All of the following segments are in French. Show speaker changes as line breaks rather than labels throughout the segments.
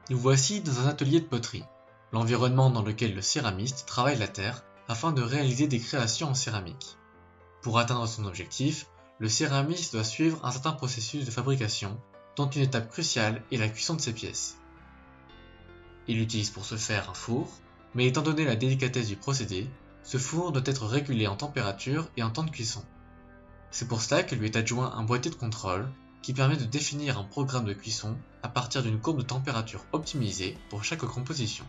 Nous voici dans un atelier de poterie, l'environnement dans lequel le céramiste travaille la terre afin de réaliser des créations en céramique. Pour atteindre son objectif, le céramiste doit suivre un certain processus de fabrication, dont une étape cruciale est la cuisson de ses pièces. Il utilise pour ce faire un four, mais étant donné la délicatesse du procédé, ce four doit être régulé en température et en temps de cuisson. C'est pour cela que lui est adjoint un boîtier de contrôle qui permet de définir un programme de cuisson à partir d'une courbe de température optimisée pour chaque composition.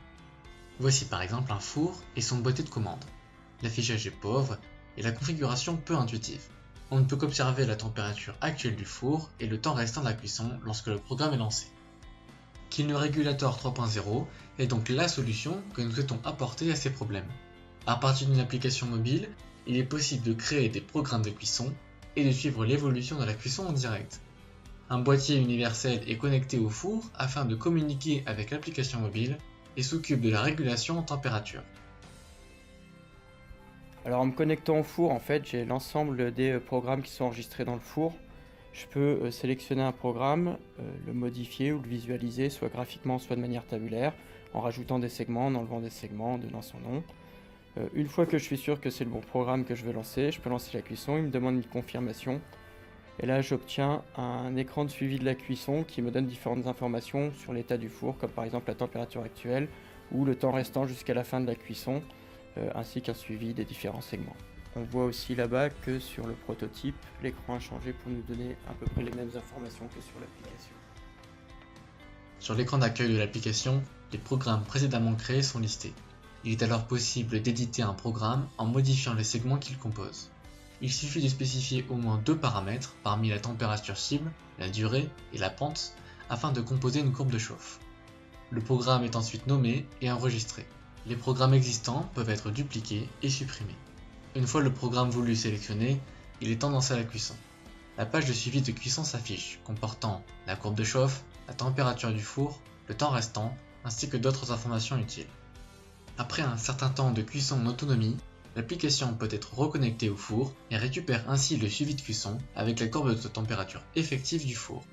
Voici par exemple un four et son boîtier de commande. L'affichage est pauvre et la configuration peu intuitive. On ne peut qu'observer la température actuelle du four et le temps restant de la cuisson lorsque le programme est lancé. Kiln Regulator 3.0 est donc la solution que nous souhaitons apporter à ces problèmes. À partir d'une application mobile, il est possible de créer des programmes de cuisson et de suivre l'évolution de la cuisson en direct. Un boîtier universel est connecté au four afin de communiquer avec l'application mobile et s'occupe de la régulation en température.
Alors en me connectant au four, en fait, j'ai l'ensemble des programmes qui sont enregistrés dans le four. Je peux sélectionner un programme, le modifier ou le visualiser, soit graphiquement, soit de manière tabulaire, en rajoutant des segments, en enlevant des segments, en donnant son nom. Une fois que je suis sûr que c'est le bon programme que je veux lancer, je peux lancer la cuisson, il me demande une confirmation. Et là, j'obtiens un écran de suivi de la cuisson qui me donne différentes informations sur l'état du four, comme par exemple la température actuelle ou le temps restant jusqu'à la fin de la cuisson, ainsi qu'un suivi des différents segments. On voit aussi là-bas que sur le prototype, l'écran a changé pour nous donner à peu près les mêmes informations que sur l'application.
Sur l'écran d'accueil de l'application, les programmes précédemment créés sont listés. Il est alors possible d'éditer un programme en modifiant les segments qu'il compose. Il suffit de spécifier au moins deux paramètres parmi la température cible, la durée et la pente afin de composer une courbe de chauffe. Le programme est ensuite nommé et enregistré. Les programmes existants peuvent être dupliqués et supprimés. Une fois le programme voulu sélectionné, il est temps de lancer la cuisson. La page de suivi de cuisson s'affiche, comportant la courbe de chauffe, la température du four, le temps restant, ainsi que d'autres informations utiles. Après un certain temps de cuisson en autonomie, l'application peut être reconnectée au four et récupère ainsi le suivi de cuisson avec la courbe de température effective du four.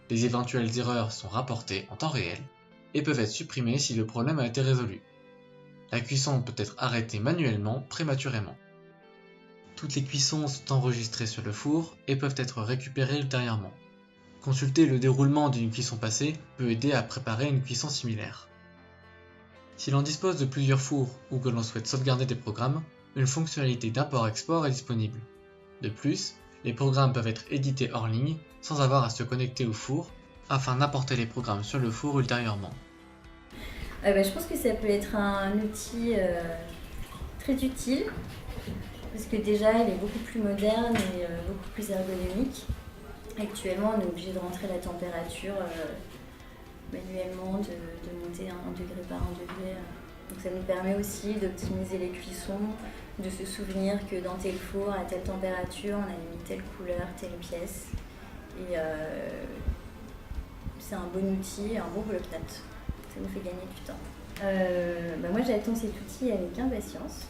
Les éventuelles erreurs sont rapportées en temps réel et peuvent être supprimées si le problème a été résolu. La cuisson peut être arrêtée manuellement prématurément. Toutes les cuissons sont enregistrées sur le four et peuvent être récupérées ultérieurement. Consulter le déroulement d'une cuisson passée peut aider à préparer une cuisson similaire. Si l'on dispose de plusieurs fours ou que l'on souhaite sauvegarder des programmes, une fonctionnalité d'import-export est disponible. De plus, les programmes peuvent être édités hors ligne sans avoir à se connecter au four afin d'importer les programmes sur le four ultérieurement.
Je pense que ça peut être un outil très utile parce que déjà il est beaucoup plus moderne et beaucoup plus ergonomique. Actuellement on est obligé de rentrer la température manuellement, de monter 1 degré par 1 degré. Donc ça nous permet aussi d'optimiser les cuissons, de se souvenir que dans tel four, à telle température, on a mis telle couleur, telle pièce. Et c'est un bon outil, un bon bloc-notes. Ça nous fait gagner du temps. Moi j'attends cet outil avec impatience.